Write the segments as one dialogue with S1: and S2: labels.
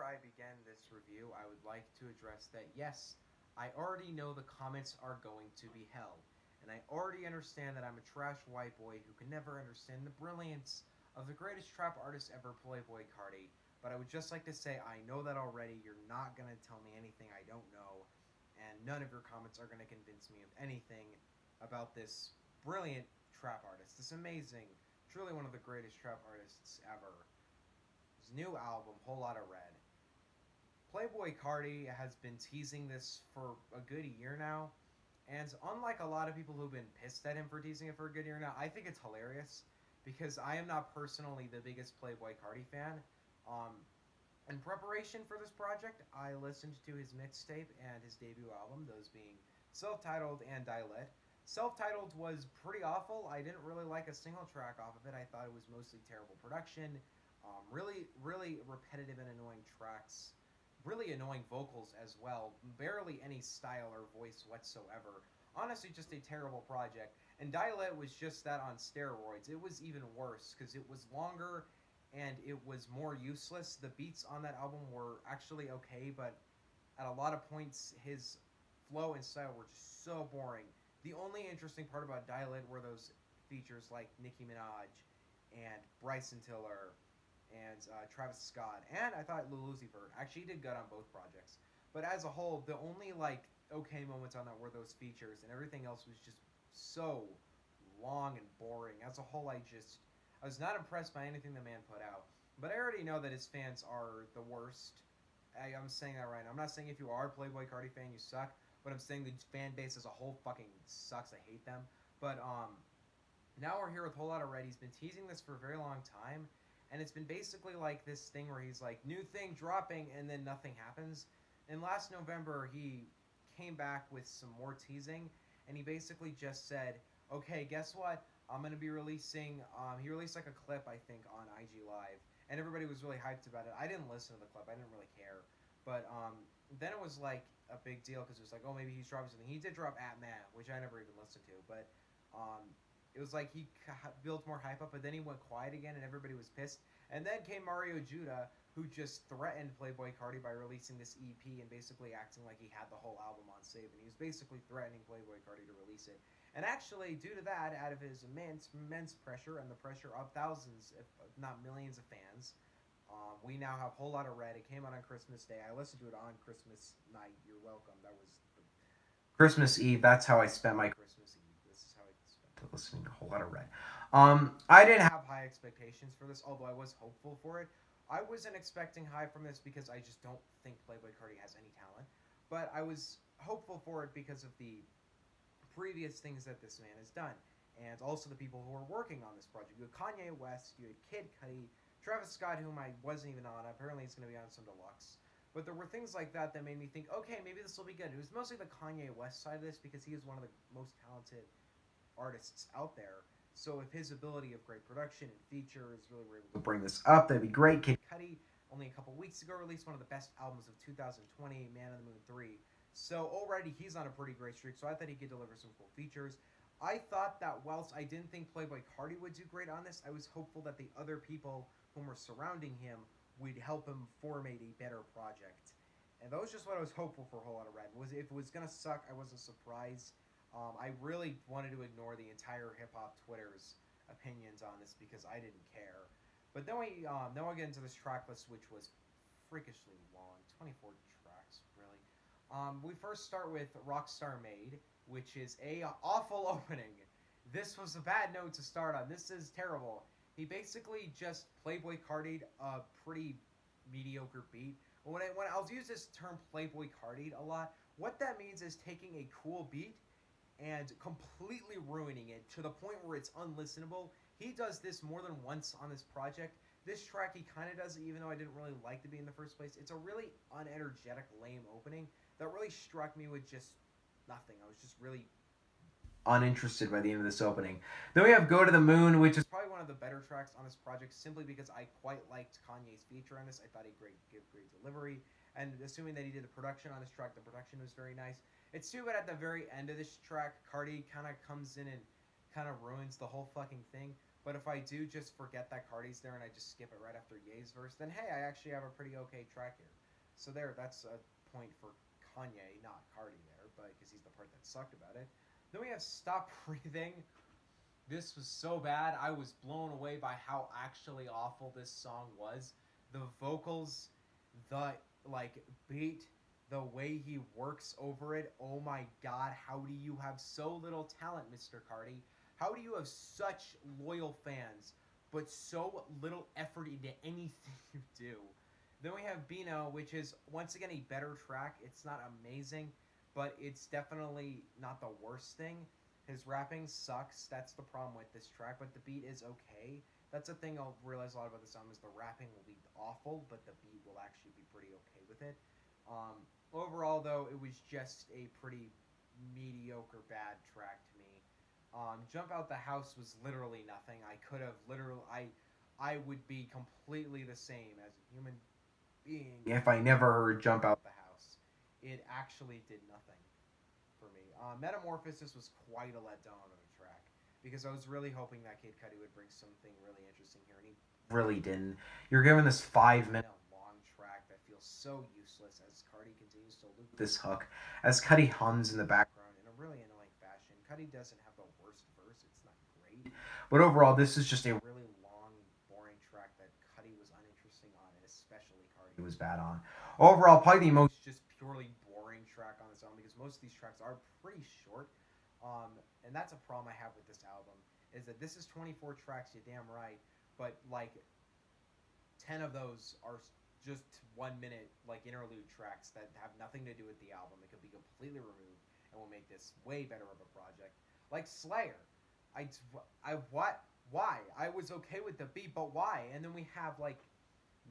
S1: I begin this review, I would like to address that yes, I already know the comments are going to be hell, and I already understand that I'm a trash white boy who can never understand the brilliance of the greatest trap artist ever, Playboi Carti. But I would just like to say I know that already. You're not gonna tell me anything I don't know, and none of your comments are gonna convince me of anything about this brilliant trap artist. This amazing, truly one of the greatest trap artists ever. His new album, Whole Lotta Red. Playboi Carti has been teasing this for a good year now, and unlike a lot of people who've been pissed at him for teasing it for a good year now, I think it's hilarious because I am not personally the biggest Playboi Carti fan. Um, in preparation for this project, I listened to his mixtape and his debut album, those being Self-Titled and Die Lit. Self-Titled was pretty awful. I didn't really like a single track off of it. I thought it was mostly terrible production, really repetitive and annoying tracks, really annoying vocals as well, barely any style or voice whatsoever. Honestly, just a terrible project. And Dialect was just that on steroids. It was even worse because it was longer and it was more useless. The beats on that album were actually okay, but at a lot of points, his flow and style were just so boring. The only interesting part about Dialect were those features like Nicki Minaj and Bryson Tiller and Travis Scott, and I thought Lil Uzi Vert actually did good on both projects. But as a whole, the only like okay moments on that were those features, and everything else was just so long and boring. As a whole, I was not impressed by anything the man put out. But I already know that his fans are the worst. I'm saying that right now. I'm not saying if you are a Playboi Carti fan, you suck. But I'm saying the fan base as a whole fucking sucks. I hate them. But now we're here with Whole Lotta Red. He's been teasing this for a very long time, and it's been basically like this thing where he's like, new thing dropping, and then nothing happens. And last November, he came back with some more teasing, and he basically just said, okay, guess what? I'm going to be releasing, he released like a clip, I think, on IG Live, and everybody was really hyped about it. I didn't listen to the clip. I didn't really care. But then it was like a big deal because it was like, oh, maybe he's dropping something. He did drop At Man, which I never even listened to, but it was like he built more hype up, but then he went quiet again, and everybody was pissed. And then came Mario Judah, who just threatened Playboi Carti by releasing this EP and basically acting like he had the whole album on save, and he was basically threatening Playboi Carti to release it. And actually, due to that, out of his immense pressure and the pressure of thousands, if not millions of fans, we now have Whole Lotta Red. It came out on Christmas Day. I listened to it on Christmas night. You're welcome. That was Christmas Eve. That's how I spent my Christmas Eve. This is how I spent listening to a Whole Lotta Red. I didn't have high expectations for this, although I was hopeful for it. I wasn't expecting high from this because I just don't think Playboi Carti has any talent. But I was hopeful for it because of the previous things that this man has done, and also the people who are working on this project. You had Kanye West, you had Kid Cudi, Travis Scott, whom I wasn't even on. Apparently, he's going to be on some deluxe. But there were things like that that made me think, okay, maybe this will be good. It was mostly the Kanye West side of this because he is one of the most talented artists out there. So if his ability of great production and features really were able to bring this up, that'd be great. Kid Cudi, only a couple weeks ago, released one of the best albums of 2020, Man on the Moon 3. So already he's on a pretty great streak, so I thought he could deliver some cool features. I thought that whilst I didn't think Playboi Carti would do great on this, I was hopeful that the other people whom were surrounding him would help him formate a better project. And that was just what I was hopeful for Whole Lotta Red. Was if it was gonna suck, I wasn't surprised. I really wanted to ignore the entire hip hop Twitter's opinions on this because I didn't care. But then we get into this track list, which was freakishly long, 24 tracks, really. We first start with Rockstar Made, which is a awful opening. This was a bad note to start on. This is terrible. He basically just Playboi Carti'd a pretty mediocre beat. When I'll use this term Playboi Carti'd a lot, what that means is taking a cool beat and completely ruining it to the point where it's unlistenable. He does this more than once on this project. This track, he kind of does it, even though I didn't really like the beat in the first place. It's a really unenergetic, lame opening that really struck me with just nothing. I was just really uninterested by the end of this opening. Then we have Go to the Moon, which is probably one of the better tracks on this project, simply because I quite liked Kanye's feature on this. I thought he'd give great delivery, and assuming that he did the production on this track, the production was very nice. It's too bad at the very end of this track, Carti kind of comes in and kind of ruins the whole fucking thing. But if I do just forget that Carti's there and I just skip it right after Ye's verse, then hey, I actually have a pretty okay track here. So there, that's a point for Kanye, not Carti there, but because he's the part that sucked about it. Then we have Stop Breathing. This was so bad. I was blown away by how actually awful this song was. The vocals, the like beat, the way he works over it. Oh my god, how do you have so little talent, Mr. Carti? How do you have such loyal fans but so little effort into anything you do? Then we have Bino, which is once again a better track. It's not amazing, but it's definitely not the worst thing. His rapping sucks. That's the problem with this track, but the beat is okay. That's a thing I'll realize a lot about this album is the rapping will be awful, but the beat will actually be pretty okay with it. Overall, though, it was just a pretty mediocre, bad track to me. Jump Out the House was literally nothing. I could have literally, I would be completely the same as a human being if I never heard Jump Out the House. It actually did nothing for me. Metamorphosis was quite a letdown of a track because I was really hoping that Kid Cudi would bring something really interesting here, and he really didn't. You're given this 5 minute long track that feels so useless as Cardi continues to loop this hook, as Cudi hums in the background in a really annoying fashion. Cudi doesn't have the worst verse; it's not great, but overall, this is just a really long, boring track that Cudi was uninteresting on, and especially Cardi was bad on. Overall, probably the most just purely boring track on this album because most of these tracks are pretty short. And that's a problem I have with this album is that this is 24 tracks, you damn right, but like 10 of those are just 1 minute like interlude tracks that have nothing to do with the album. It could be completely removed and will make this way better of a project. Like Slayer, what? Why? I was okay with the beat, but why? And then we have like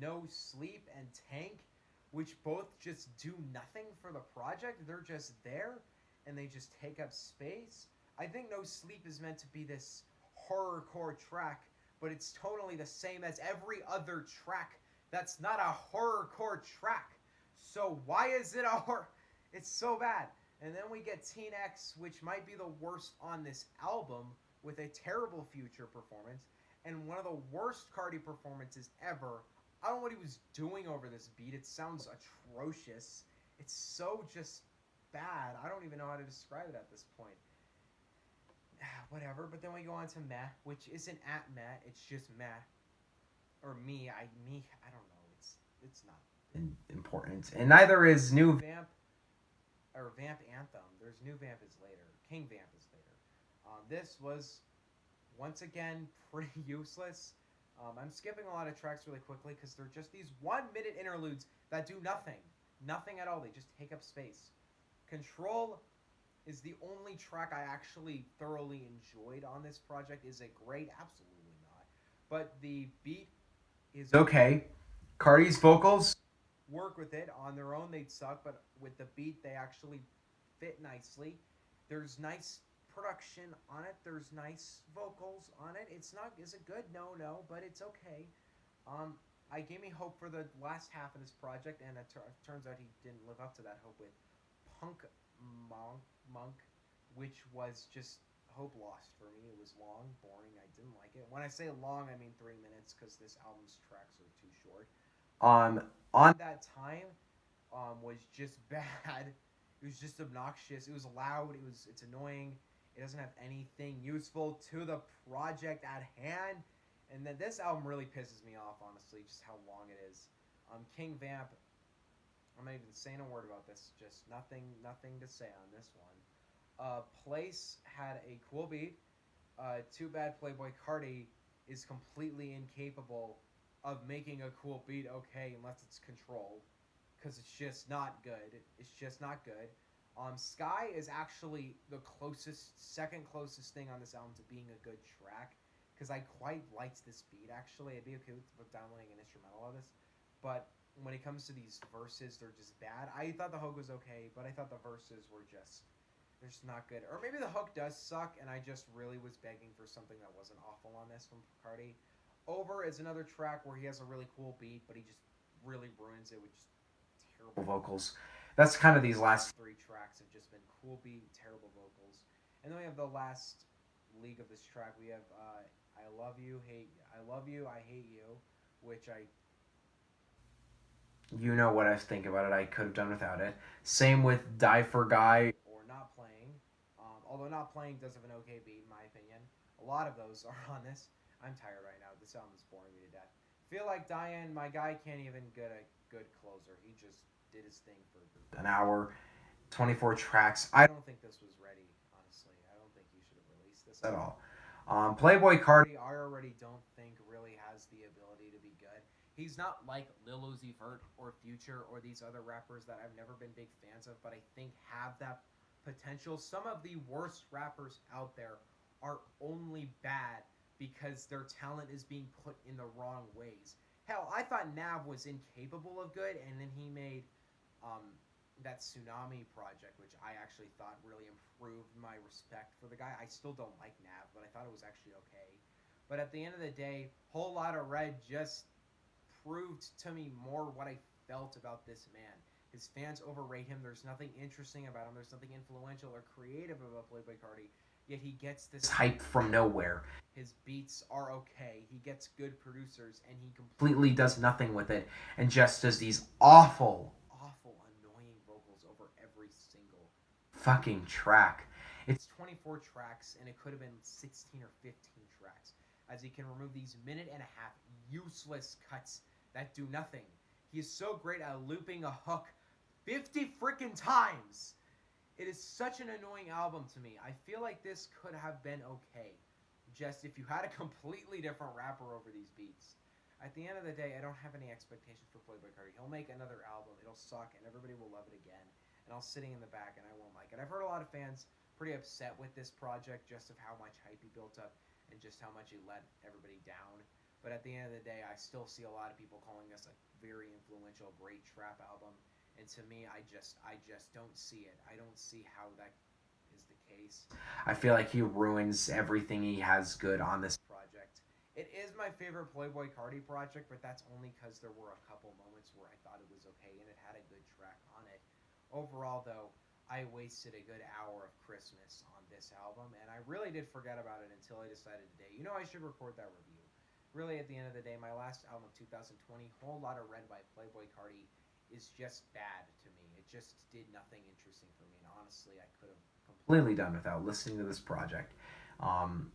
S1: No Sleep and Tank, which both just do nothing for the project. They're just there and they just take up space. I think No Sleep is meant to be this horrorcore track, but it's totally the same as every other track that's not a horrorcore track. So why is it a horror? It's so bad. And then we get Teen X, which might be the worst on this album, with a terrible Future performance and one of the worst Cardi performances ever. I don't know what he was doing over this beat. It sounds atrocious. It's so just bad. I don't even know how to describe it at this point. Whatever. But then we go on to Meh, which isn't at Meh. It's just Meh. Or me. I don't know. It's not important. And neither is New Vamp or Vamp Anthem. There's New Vamp is later. King Vamp is later. This was once again pretty useless. I'm skipping a lot of tracks really quickly because they're just these 1 minute interludes that do nothing. Nothing at all. They just take up space. Control is the only track I actually thoroughly enjoyed on this project. Is it great? Absolutely not. But the beat is okay. Cardi's vocals work with it. On their own, they'd suck, but with the beat, they actually fit nicely. There's nice production on it. There's nice vocals on it. It's not. Is it good? No, but it's okay. I gave me hope for the last half of this project, and it turns out he didn't live up to that hope with Punk Monk, which was just hope lost for me. It was long, boring. I didn't like it. When I say long, I mean 3 minutes because this album's tracks are too short. On that time, was just bad. It was just obnoxious. It was loud. It's annoying. It doesn't have anything useful to the project at hand. And then this album really pisses me off, honestly, just how long it is. King Vamp, I'm not even saying a word about this. Just nothing to say on this one. Place had a cool beat. Too bad Playboi Carti is completely incapable of making a cool beat okay unless it's controlled, because it's just not good. It's just not good. Sky is actually the second closest thing on this album to being a good track, because I quite liked this beat actually. I'd be okay with downloading an instrumental of this, but when it comes to these verses, they're just bad. I thought the hook was okay, but I thought the verses were they're just not good. Or maybe the hook does suck, and I just really was begging for something that wasn't awful on this from Carti. Over is another track where he has a really cool beat, but he just really ruins it with just terrible vocals. That's kind of these last three tracks have just been cool beat, terrible vocals. And then we have the last league of this track. We have I love you, hate you. I love you, I hate you, which I. You know what I was thinking about it. I could have done without it. Same with Die for Guy or Not Playing. Although Not Playing does have an okay beat, in my opinion. A lot of those are on this. I'm tired right now. This album is boring me to death. Feel like Diane, my guy can't even get a good closer. He just did his thing for an hour, 24 tracks. I don't think this was ready, honestly. I don't think he should have released this at all. Playboi Carti, I already don't think really has the ability to be good. He's not like Lil Uzi Vert or Future or these other rappers that I've never been big fans of, but I think have that potential. Some of the worst rappers out there are only bad because their talent is being put in the wrong ways. Hell, I thought Nav was incapable of good, and then he made um, that Tsunami project, which I actually thought really improved my respect for the guy. I still don't like Nav, but I thought it was actually okay. But at the end of the day, Whole Lotta Red just proved to me more what I felt about this man. His fans overrate him. There's nothing interesting about him. There's nothing influential or creative about Playboi Carti. Yet he gets this hype from nowhere. His beats are okay. He gets good producers, and he completely does nothing with it, and just does these awful, awful, annoying vocals over every single fucking track. It's 24 tracks, and it could have been 16 or 15 tracks, as he can remove these minute and a half useless cuts that do nothing. He is so great at looping a hook 50 freaking times. It is such an annoying album to me. I feel like this could have been okay, just if you had a completely different rapper over these beats. At the end of the day, I don't have any expectations for Playboi Carti. He'll make another album, it'll suck, and everybody will love it again. And I'll sitting in the back and I won't like it. I've heard a lot of fans pretty upset with this project, just of how much hype he built up and just how much he let everybody down. But at the end of the day, I still see a lot of people calling this a very influential, great trap album. And to me, I just don't see it. I don't see how that is the case. I feel like he ruins everything he has good on this project. It is my favorite Playboi Carti project, but that's only because there were a couple moments where I thought it was okay and it had a good track on it. Overall, though, I wasted a good hour of Christmas on this album, and I really did forget about it until I decided today, I should record that review. Really, at the end of the day, my last album of 2020, Whole Lotta Red by Playboi Carti, is just bad to me. It just did nothing interesting for me, and honestly, I could have completely done without listening to this project. Um,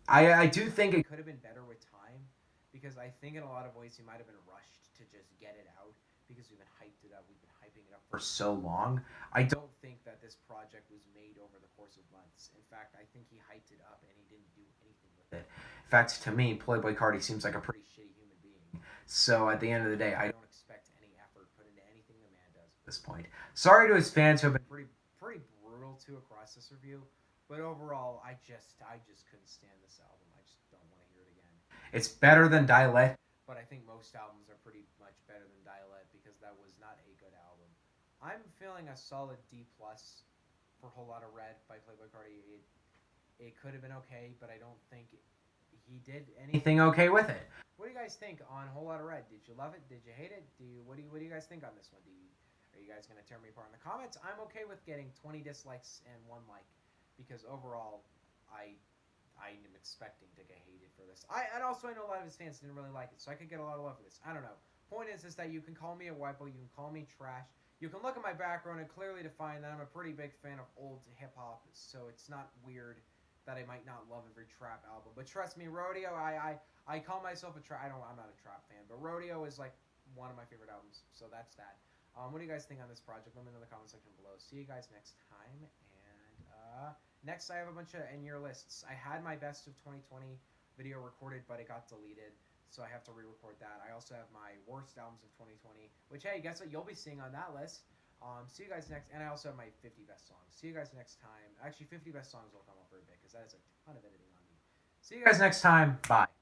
S1: I do think it could have been better with time, because I think in a lot of ways he might have been rushed to just get it out, because we've been hyped it up. We've been hyping it up for so long. I don't think that this project was made over the course of months. In fact, I think he hyped it up and he didn't do anything with it. In fact, to me, Playboi Carti seems like a pretty shitty human being. So at the end of the day, I don't expect any effort put into anything the man does at this point. Sorry to his fans who have been pretty brutal too across this review, but overall, I just couldn't stand this album. I just don't want to hear it again. It's better than Dialect, but I think most albums are pretty much better than Dialect, because that was not a good album. I'm feeling a solid D plus for Whole Lotta Red by Playboi Carti. It could have been okay, but I don't think he did anything okay with it. What do you guys think on Whole Lotta Red? Did you love it? Did you hate it? What do you guys think on this one? Are you guys gonna tear me apart in the comments? I'm okay with getting 20 dislikes and 1 like, because overall, I I am expecting to get hated for this. And also I know a lot of his fans didn't really like it, so I could get a lot of love for this. I don't know. Point is that you can call me a white boy, you can call me trash. You can look at my background and clearly define that I'm a pretty big fan of old hip hop, so it's not weird that I might not love every trap album. But trust me, Rodeo, I call myself a trap. I'm not a trap fan, but Rodeo is like one of my favorite albums. So that's that. What do you guys think on this project? Let me know in the comment section below. See you guys next time. And next, I have a bunch of in-year lists. I had my best of 2020 video recorded, but it got deleted, so I have to re-record that. I also have my worst albums of 2020, which, hey, guess what? You'll be seeing on that list. See you guys next, and I also have my 50 best songs. See you guys next time. Actually, 50 best songs will come up for a bit, because that is a ton of editing on me. See you guys next time. Bye.